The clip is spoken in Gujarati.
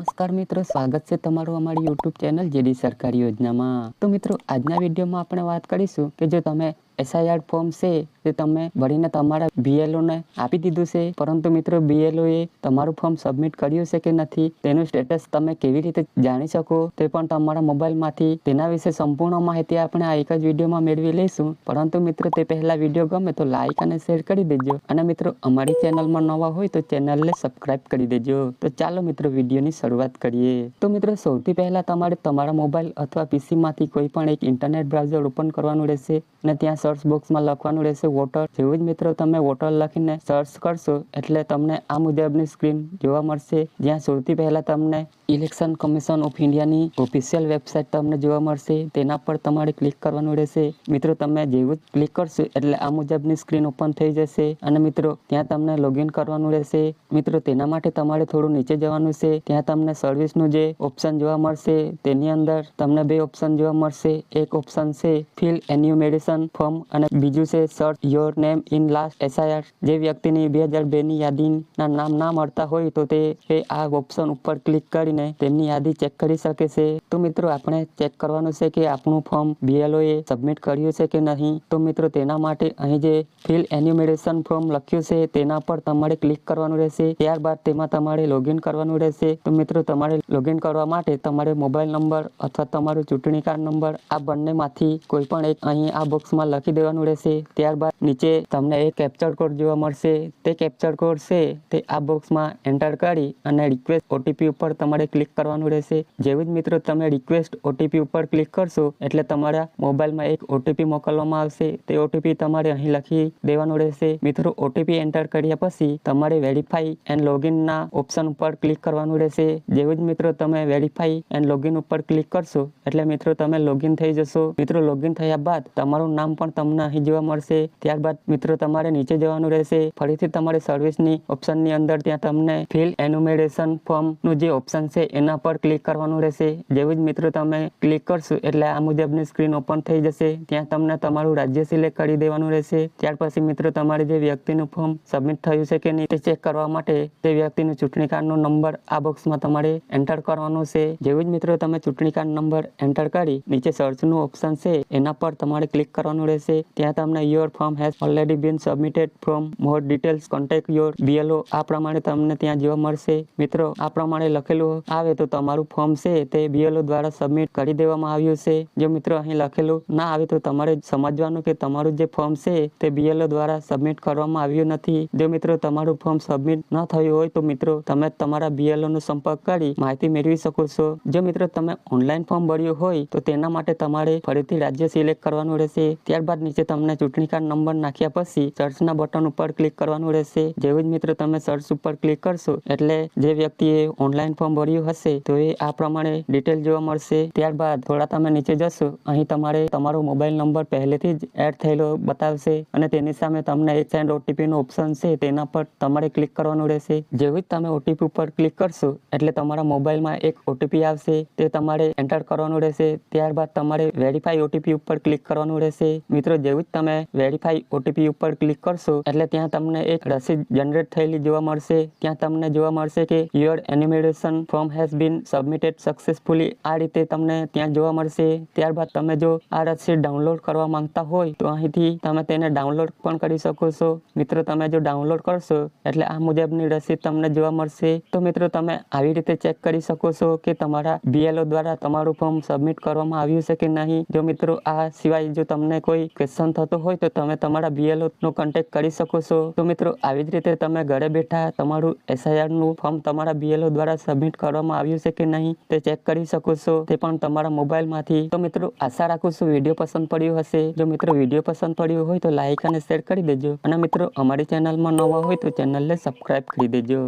નમસ્કાર મિત્રો, સ્વાગત છે તમારું અમારી યુટ્યુબ ચેનલ જેડી સરકારી યોજનામાં। તો મિત્રો, આજના વિડીયોમાં આપણે વાત કરીશું કે જો તમે SIR ફોર્મ છે તે તમે ભરીને તમારા BLO ને આપી દીધું છે, પરંતુ મિત્રો BLO એ તમારું ફોર્મ સબમિટ કર્યું છે કે નથી તેનું સ્ટેટસ તમે કેવી રીતે જાણી શકો તે પણ તમારા મોબાઈલમાંથી, તેના વિશે સંપૂર્ણ માહિતી આપણે આ એક જ વિડીયોમાં મેળવી લઈશું। પરંતુ મિત્રો, તે પહેલા વિડીયો ગમે તો લાઈક અને શેર કરી દેજો, અને મિત્રો અમારી ચેનલમાં નવા હોય તો ચેનલને સબસ્ક્રાઇબ કરી દેજો। તો ચાલો મિત્રો, વિડીયોની શરૂઆત કરીએ। તો મિત્રો, સૌથી પહેલા તમારે તમારા મોબાઈલ અથવા PC માંથી કોઈ પણ એક ઇન્ટરનેટ બ્રાઉઝર ઓપન કરવાનું રહેશે અને ત્યાં સર્ચ બોક્સમાં લખવાનું રહેશે વોટર। જેવું જ મિત્રો તમે વોટર લખીને સર્ચ કરશો એટલે તમને આ મુજબની સ્ક્રીન જોવા મળશે, જ્યાં સૌથી પહેલા તમને ઇલેક્શન કમિશન ઓફ ઇન્ડિયાની ઓફિશિયલ વેબસાઇટ તમને જોવા મળશે, તેના પર તમારે ક્લિક કરવાનું રહેશે। મિત્રો, તમે જેવું જ ક્લિક કરશો એટલે આ મુજબની સ્ક્રીન ઓપન થઈ જશે અને મિત્રો ત્યાં તમને લોગિન કરવાનું રહેશે। મિત્રો, તેના માટે તમારે થોડું નીચે જવાનું છે, ત્યાં તમને સર્વિસનું જે ઓપ્શન જોવા મળશે તેની અંદર તમને બે ઓપ્શન જોવા મળશે। એક ઓપ્શન છે ફિલ એન્યુમરેશન ફોર્મ અને બીજું છે search your name in last SIR। જે વ્યક્તિની 2002ની યાદીના નામ ના મળતા હોય તો તે આ ઓપ્શન ઉપર ક્લિક કરીને તેમની યાદી ચેક કરી શકે છે। તો મિત્રો, આપણે ચેક કરવાનું છે કે આપણું ફોર્મ BLO એ સબમિટ કર્યું છે કે નહીં। તો મિત્રો, તેના માટે અહીં જે ફિલ એન્યુમરેશન ફોર્મ લખ્યું છે તેના પર તમારે ક્લિક કરવાનું રહેશે। ત્યારબાદ તેમાં તમારે લોગિન કરવાનું રહેશે। તો મિત્રો, તમારે લોગિન કરવા માટે તમારે મોબાઈલ નંબર અથવા તમારું ચૂંટણી કાર્ડ નંબર આ બંનેમાંથી કોઈ પણ એક અહીં આ બોક્સમાં લખી દેવાનું રહેશે। ત્યારબાદ નીચે તમને એક કેપ્ચર કોડ જોવા મળશે, તે કેપ્ચર કોડ છે તે આ બોક્સમાં એન્ટર કરી અને રિક્વેસ્ટ OTP ઉપર તમારે ક્લિક કરવાનું રહેશે। જેવું જ મિત્રો તમે રિક્વેસ્ટ OTP ઉપર ક્લિક કરશો એટલે તમારા મોબાઈલમાં એક OTP મોકલવામાં આવશે, તે OTP તમારે અહીં લખી દેવાનું રહેશે। મિત્રો, OTP એન્ટર કર્યા પછી તમારે વેરીફાઈ એન્ડ લોગિનના ઓપ્શન ઉપર ક્લિક કરવાનું રહેશે। જેવું જ મિત્રો તમે વેરીફાઈ એન્ડ લોગિન ઉપર ક્લિક કરશો એટલે મિત્રો તમે લોગિન થઈ જશો। મિત્રો, લોગિન થયા બાદ તમારું નામ પણ તમને અહીં જોવા મળશે। ત્યારબાદ મિત્રો તમારે નીચે જવાનું રહેશે, ફરીથી તમારે સર્વિસની ઓપ્શનની અંદર ત્યાં તમને ફિલ એન્યુમરેશન ફોર્મનું જે ઓપ્શન છે એના પર ક્લિક કરવાનું રહેશે। જેવું જ મિત્રો તમે ક્લિક કરશો એટલે આ મુજબની સ્ક્રીન ઓપન થઈ જશે, ત્યાં તમને તમારું રાજ્ય સિલેક્ટ કરી દેવાનું રહેશે। ત્યાર પછી મિત્રો તમારે જે વ્યક્તિનું ફોર્મ સબમિટ થયું છે કે નહીં તે ચેક કરવા માટે તે વ્યક્તિનું ચૂંટણી કાર્ડનો નંબર આ બોક્સમાં તમારે એન્ટર કરવાનો છે। જેવું જ મિત્રો તમે ચૂંટણી કાર્ડ નંબર એન્ટર કરી નીચે સર્ચનું ઓપ્શન છે એના પર તમારે ક્લિક કરવાનું રહેશે, ત્યાં તમને your form has already been submitted from more details contact your BLO આ પ્રમાણે તમને ત્યાં જોવા મળશે। મિત્રો, આ પ્રમાણે લખેલું આવે તો તમારું ફોર્મ છે તે BLO દ્વારા સબમિટ કરી દેવામાં આવ્યું છે। જો મિત્રો અહીં લખેલું ના આવે તો તમારે સમજવાનું કે તમારું જે ફોર્મ છે તે BLO દ્વારા સબમિટ કરવામાં આવ્યું નથી। જો મિત્રો તમારું ફોર્મ સબમિટ ન થયું હોય તો મિત્રો તમે તમારા BLO નો સંપર્ક કરી માહિતી મેળવી શકો છો। જો મિત્રો તમે ઓનલાઈન ફોર્મ ભર્યું હોય તો તેના માટે તમારે ફરીથી રાજ્ય સિલેક્ટ કરવાનું રહેશે। ત્યારબાદ નીચે તમને ચૂંટણી કાર્ડ નંબર નાખ્યા પછી સર્ચના બટન ઉપર ક્લિક કરવાનું રહેશે। જેવું જ મિત્રો તમે સર્ચ ઉપર ક્લિક કરશો એટલે જે વ્યક્તિએ ઓનલાઈન ફોર્મ ભર્યું હશે તો એ આ પ્રમાણે ડિટેલ જોવા મળશે। ત્યારબાદ થોડા તમે નીચે જશો, અહીં તમારે તમારો મોબાઈલ નંબર પહેલેથી જ એડ થયેલો બતાવશે અને તેની સામે તમને એક સેન્ડ OTP નો ઓપ્શન છે તેના પર તમારે ક્લિક કરવાનું રહેશે। જેવું જ તમે OTP ઉપર ક્લિક કરશો એટલે તમારા મોબાઈલમાં એક OTP આવશે, તે તમારે એન્ટર કરવાનું રહેશે। ત્યારબાદ તમારે વેરીફાઈ OTP ઉપર ક્લિક કરવાનું રહેશે। મિત્રો, જેવું જ તમે વેરીફાઈ OTP ઉપર ક્લિક કરશો એટલે ત્યાં તમને એક રસીદ જનરેટ થયેલી જોવા મળશે, ત્યાં તમને જોવા મળશે કે your enumeration form has been submitted successfully આ રીતે તમને ત્યાં જોવા મળશે। ત્યારબાદ તમે જો આ રસીદ ડાઉનલોડ કરવા માંગતા હોય તો અહીંથી તમે તેને ડાઉનલોડ પણ કરી શકો છો। મિત્રો, તમે જો ડાઉનલોડ કરશો એટલે આ મુજબની રસીદ તમને જોવા મળશે। તો મિત્રો, તમે આવી રીતે ચેક કરી શકો છો કે તમારા BLO દ્વારા તમારું ફોર્મ સબમિટ કરવામાં આવ્યું છે કે નહીં। જો મિત્રો આ સિવાય જો તમને કોઈ ક્વેશ્ચન થતો હોય તો તમે તમારા BLO નો કોન્ટેક્ટ કરી શકો છો। તો મિત્રો, આવી જ રીતે તમે ઘરે બેઠા તમારું SIR નું ફોર્મ તમારા BLO દ્વારા સબમિટ કરવામાં આવ્યું છે કે નહીં તે ચેક કરી શકો છો, તે પણ તમારા મોબાઈલમાંથી। તો મિત્રો, આશા રાખું છું વિડીયો પસંદ પડ્યો હશે। જો મિત્રો વિડીયો પસંદ પડ્યો હોય તો લાઈક અને શેર કરી દેજો, અને મિત્રો અમારી ચેનલમાં નવા હોય તો ચેનલને સબસ્ક્રાઇબ કરી દેજો।